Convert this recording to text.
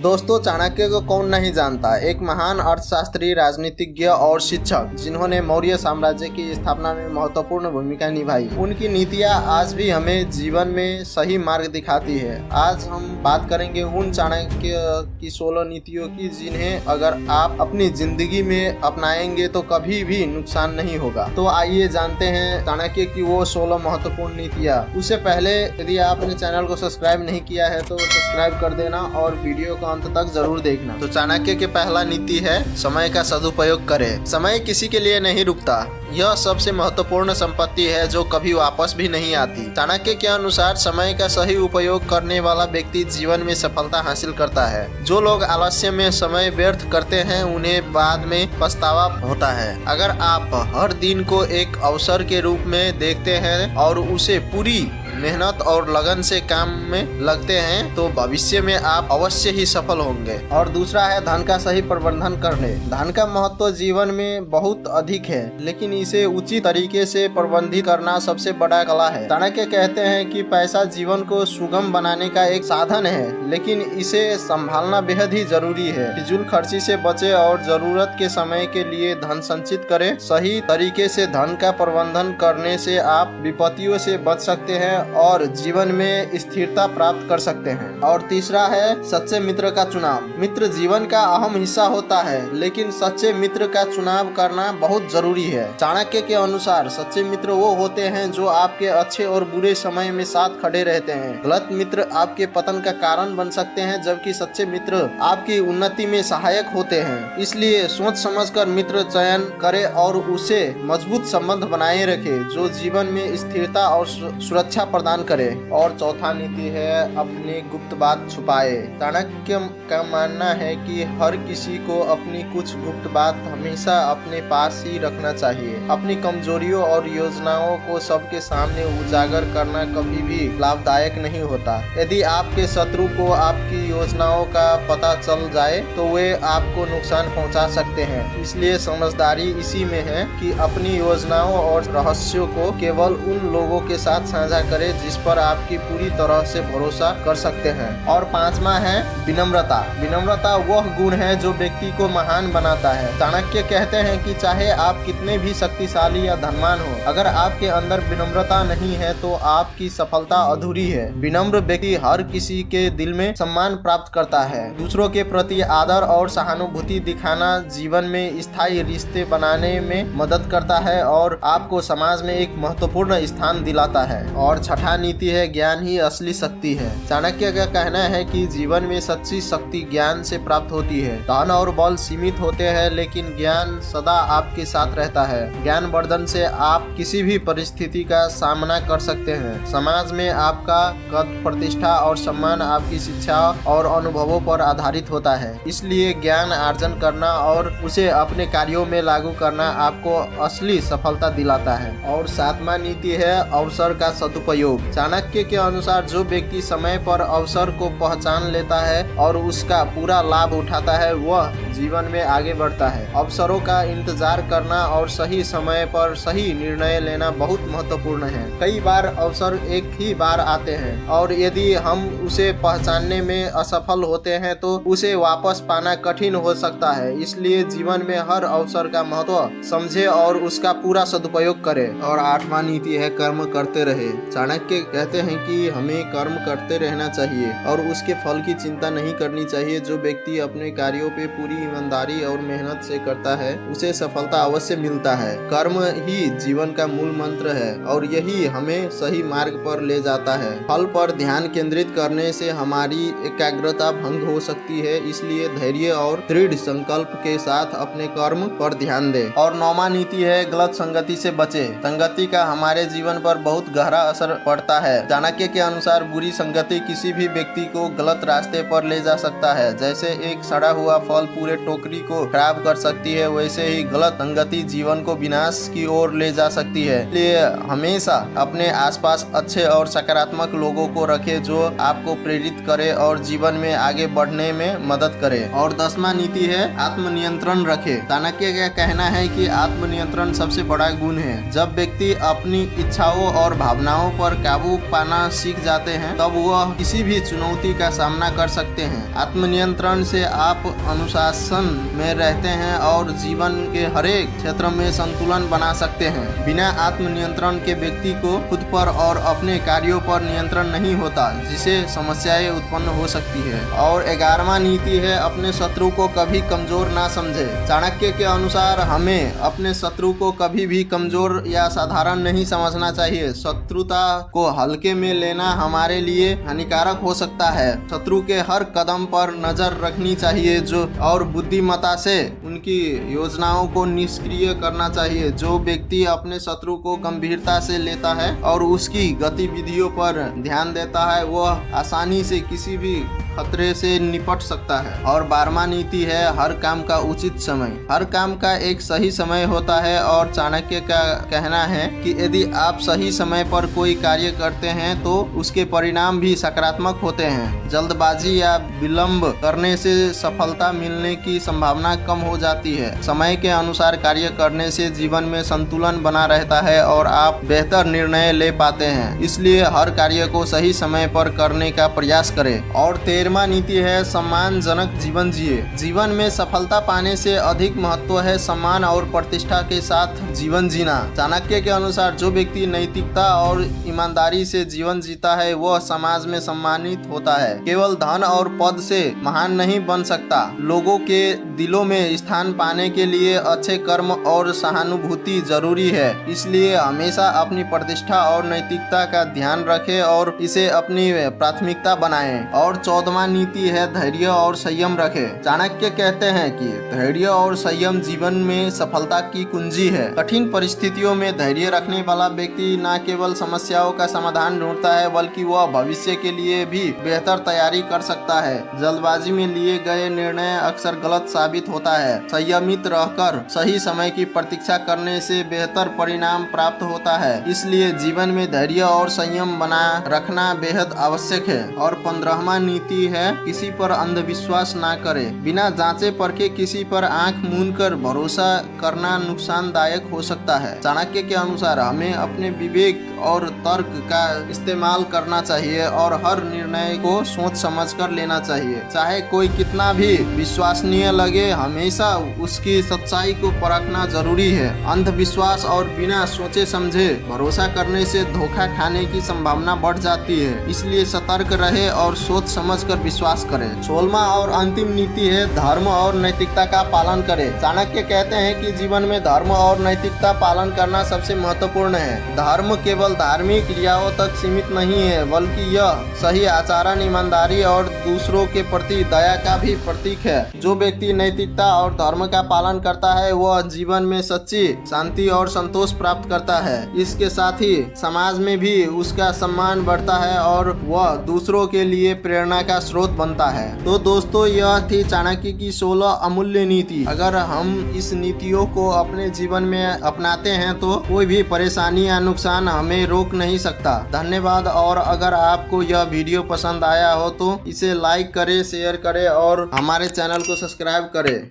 दोस्तों, चाणक्य को कौन नहीं जानता। एक महान अर्थशास्त्री, राजनीतिज्ञ और शिक्षक जिन्होंने मौर्य साम्राज्य की स्थापना में महत्वपूर्ण भूमिका निभाई। उनकी नीतियां आज भी हमें जीवन में सही मार्ग दिखाती है। आज हम बात करेंगे उन चाणक्य की 16 नीतियों की जिन्हें अगर आप अपनी जिंदगी में अपनाएंगे तो कभी भी नुकसान नहीं होगा। तो आइए जानते हैं चाणक्य की वो 16 महत्वपूर्ण नीतियाँ। उससे पहले यदि आपने चैनल को सब्सक्राइब नहीं किया है तो सब्सक्राइब कर देना और वीडियो को अंत तक जरूर देखना। तो चाणक्य की पहला नीति है समय का सदुपयोग करें। समय किसी के लिए नहीं रुकता। यह सबसे महत्वपूर्ण संपत्ति है जो कभी वापस भी नहीं आती। चाणक्य के अनुसार समय का सही उपयोग करने वाला व्यक्ति जीवन में सफलता हासिल करता है। जो लोग आलस्य में समय व्यर्थ करते हैं उन्हें बाद में पछतावा होता है। अगर आप हर दिन को एक अवसर के रूप में देखते हैं और उसे पूरी मेहनत और लगन से काम में लगते हैं तो भविष्य में आप अवश्य ही सफल होंगे। और दूसरा है धन का सही प्रबंधन करने। धन का महत्व जीवन में बहुत अधिक है, लेकिन इसे उचित तरीके से प्रबंधित करना सबसे बड़ा कला है। चाणक्य कहते हैं कि पैसा जीवन को सुगम बनाने का एक साधन है, लेकिन इसे संभालना बेहद ही जरूरी है। फिजूल खर्ची से बचे और जरूरत के समय के लिए धन संचित करें। सही तरीके से धन का प्रबंधन करने से आप विपत्तियों से बच सकते हैं और जीवन में स्थिरता प्राप्त कर सकते हैं। और तीसरा है सच्चे मित्र का चुनाव। मित्र जीवन का अहम हिस्सा होता है, लेकिन सच्चे मित्र का चुनाव करना बहुत जरूरी है। चाणक्य के अनुसार सच्चे मित्र वो होते हैं जो आपके अच्छे और बुरे समय में साथ खड़े रहते हैं। गलत मित्र आपके पतन का कारण बन सकते हैं, जबकि सच्चे मित्र आपकी उन्नति में सहायक होते हैं। इसलिए सोच समझकर मित्र चयन करें और उसे मजबूत संबंध बनाए रखें जो जीवन में स्थिरता और सुरक्षा प्रदान करे। और चौथा नीति है अपनी गुप्त बात छुपाए। चाणक्य का मानना है कि हर किसी को अपनी कुछ गुप्त बात हमेशा अपने पास ही रखना चाहिए। अपनी कमजोरियों और योजनाओं को सबके सामने उजागर करना कभी भी लाभदायक नहीं होता। यदि आपके शत्रु को आपकी योजनाओं का पता चल जाए तो वे आपको नुकसान पहुंचा सकते हैं। इसलिए समझदारी इसी में है कि अपनी योजनाओं और रहस्यों को केवल उन लोगों के साथ साझा करें जिस पर आपकी पूरी तरह से भरोसा कर सकते हैं। और पांचवा है विनम्रता। विनम्रता वह गुण है जो व्यक्ति को महान बनाता है। चाणक्य कहते हैं कि चाहे आप कितने भी शक्तिशाली या धनवान हो, अगर आपके अंदर विनम्रता नहीं है तो आपकी सफलता अधूरी है। विनम्र व्यक्ति हर किसी के दिल में सम्मान प्राप्त करता है। दूसरों के प्रति आदर और सहानुभूति दिखाना जीवन में स्थायी रिश्ते बनाने में मदद करता है और आपको समाज में एक महत्वपूर्ण स्थान दिलाता है। और छठा नीति है ज्ञान ही असली शक्ति है। चाणक्य का कहना है कि जीवन में सच्ची शक्ति ज्ञान से प्राप्त होती है। धन और बल सीमित होते हैं, लेकिन ज्ञान सदा आपके साथ रहता है। ज्ञान वर्धन से आप किसी भी परिस्थिति का सामना कर सकते हैं। समाज में आपका कद प्रतिष्ठा और सम्मान आपकी शिक्षा और अनुभवों पर आधारित होता है। इसलिए ज्ञान अर्जन करना और उसे अपने कार्यों में लागू करना आपको असली सफलता दिलाता है। और सातवां नीति है अवसर का सदुपयोग। चाणक्य के अनुसार जो व्यक्ति समय पर अवसर को पहचान लेता है और उसका पूरा लाभ उठाता है वह जीवन में आगे बढ़ता है। अवसरों का इंतजार करना और सही समय पर सही निर्णय लेना बहुत महत्वपूर्ण है। कई बार अवसर एक ही बार आते हैं और यदि हम उसे पहचानने में असफल होते हैं तो उसे वापस पाना कठिन हो सकता है। इसलिए जीवन में हर अवसर का महत्व समझे और उसका पूरा सदुपयोग करें। और आठवां नीति है कर्म करते रहे। चाणक्य कहते हैं कि हमें कर्म करते रहना चाहिए और उसके फल की चिंता नहीं करनी चाहिए। जो व्यक्ति अपने कार्यों पे पूरी ईमानदारी और मेहनत से करता है उसे सफलता अवश्य मिलता है। कर्म ही जीवन का मूल मंत्र है और यही हमें सही मार्ग पर ले जाता है। फल पर ध्यान केंद्रित करने से हमारी एकाग्रता भंग हो सकती है। इसलिए धैर्य और दृढ़ संकल्प के साथ अपने कर्म पर ध्यान दें। और नौवां नीति है गलत संगति से बचे। संगति का हमारे जीवन पर बहुत गहरा असर पड़ता है। चाणक्य के अनुसार बुरी संगति किसी भी व्यक्ति को गलत रास्ते पर ले जा सकता है। जैसे एक सड़ा हुआ फल पूरे टोकरी को खराब कर सकती है, वैसे ही गलत संगति जीवन को विनाश की ओर ले जा सकती है। इसलिए हमेशा अपने आसपास अच्छे और सकारात्मक लोगों को रखें जो आपको प्रेरित करे और जीवन में आगे बढ़ने में मदद करे। और 10वां नीति है आत्मनियंत्रण रखे। चाणक्य का कहना है कि आत्मनियंत्रण सबसे बड़ा गुण है। जब व्यक्ति अपनी इच्छाओं और भावनाओं पर पर काबू पाना सीख जाते हैं तब वह किसी भी चुनौती का सामना कर सकते हैं। आत्मनियंत्रण से आप अनुशासन में रहते हैं और जीवन के हरेक क्षेत्र में संतुलन बना सकते हैं। बिना आत्मनियंत्रण के व्यक्ति को खुद पर और अपने कार्यों पर नियंत्रण नहीं होता, जिससे समस्याएं उत्पन्न हो सकती है। और 11वां नीति है अपने शत्रु को कभी कमजोर ना समझे। चाणक्य के अनुसार हमें अपने शत्रु को कभी भी कमजोर या साधारण नहीं समझना चाहिए। शत्रुता को हल्के में लेना हमारे लिए हानिकारक हो सकता है। शत्रु के हर कदम पर नजर रखनी चाहिए और बुद्धिमत्ता से उनकी योजनाओं को निष्क्रिय करना चाहिए। जो व्यक्ति अपने शत्रु को गंभीरता से लेता है और उसकी गतिविधियों पर ध्यान देता है वह आसानी से किसी भी खतरे से निपट सकता है। और 12वां नीति है हर काम का उचित समय। हर काम का एक सही समय होता है और चाणक्य का कहना है कि यदि आप सही समय पर कोई कार्य करते हैं तो उसके परिणाम भी सकारात्मक होते हैं। जल्दबाजी या विलंब करने से सफलता मिलने की संभावना कम हो जाती है। समय के अनुसार कार्य करने से जीवन में संतुलन बना रहता है और आप बेहतर निर्णय ले पाते हैं। इसलिए हर कार्य को सही समय पर करने का प्रयास करें। और 13वां नीति है सम्मानजनक जीवन जिए। जीवन में सफलता पाने से अधिक महत्व है सम्मान और प्रतिष्ठा के साथ जीवन जीना। चाणक्य के अनुसार जो व्यक्ति नैतिकता और ईमानदारी से जीवन जीता है वह समाज में सम्मानित होता है। केवल धन और पद से महान नहीं बन सकता। लोगों के दिलों में स्थान पाने के लिए अच्छे कर्म और सहानुभूति जरूरी है। इसलिए हमेशा अपनी प्रतिष्ठा और नैतिकता का ध्यान रखें और इसे अपनी प्राथमिकता बनाएं। और 14वां नीति है धैर्य और संयम रखें। चाणक्य कहते हैं कि धैर्य और संयम जीवन में सफलता की कुंजी है। कठिन परिस्थितियों में धैर्य रखने वाला व्यक्ति न केवल समस्याओं का समाधान ढूंढता है बल्कि वह भविष्य के लिए भी बेहतर तैयारी कर सकता है। जल्दबाजी में लिए गए निर्णय अक्सर गलत साबित होता है। संयमित रहकर सही समय की प्रतीक्षा करने से बेहतर परिणाम प्राप्त होता है। इसलिए जीवन में धैर्य और संयम बना रखना बेहद आवश्यक है। और 15वां नीति है किसी पर अंधविश्वास ना करे। बिना जांचे परखे किसी पर आंख मूंद कर भरोसा करना नुकसानदायक हो सकता है। चाणक्य के अनुसार हमें अपने विवेक और तर्क का इस्तेमाल करना चाहिए और हर निर्णय को सोच समझ कर लेना चाहिए। चाहे कोई कितना भी विश्वसनीय लगे, हमेशा उसकी सच्चाई को परखना जरूरी है। अंधविश्वास और बिना सोचे समझे भरोसा करने से धोखा खाने की संभावना बढ़ जाती है। इसलिए सतर्क रहे और सोच समझ कर विश्वास करें। 16वां और अंतिम नीति है धर्म और नैतिकता का पालन करें। चाणक्य कहते हैं कि जीवन में धर्म और नैतिकता पालन करना सबसे महत्वपूर्ण है। धर्म केवल धार्मिक क्रियाओं तक सीमित नहीं है बल्कि यह सही आचरण, ईमानदारी और दूसरों के प्रति दया का भी प्रतीक है। जो व्यक्ति नैतिकता और धर्म का पालन करता है वह जीवन में सच्ची शांति और संतोष प्राप्त करता है। इसके साथ ही समाज में भी उसका सम्मान बढ़ता है और वह दूसरों के लिए प्रेरणा का स्रोत बनता है। तो दोस्तों यह थी चाणक्य की 16 अमूल्य नीति। अगर हम इस नीतियों को अपने जीवन में अपनाते हैं तो कोई भी परेशानी या नुकसान हमें रोक नहीं सकता। धन्यवाद। और अगर आपको यह वीडियो पसंद आया हो तो इसे लाइक करें, शेयर करें और हमारे चैनल को सब्सक्राइब करें।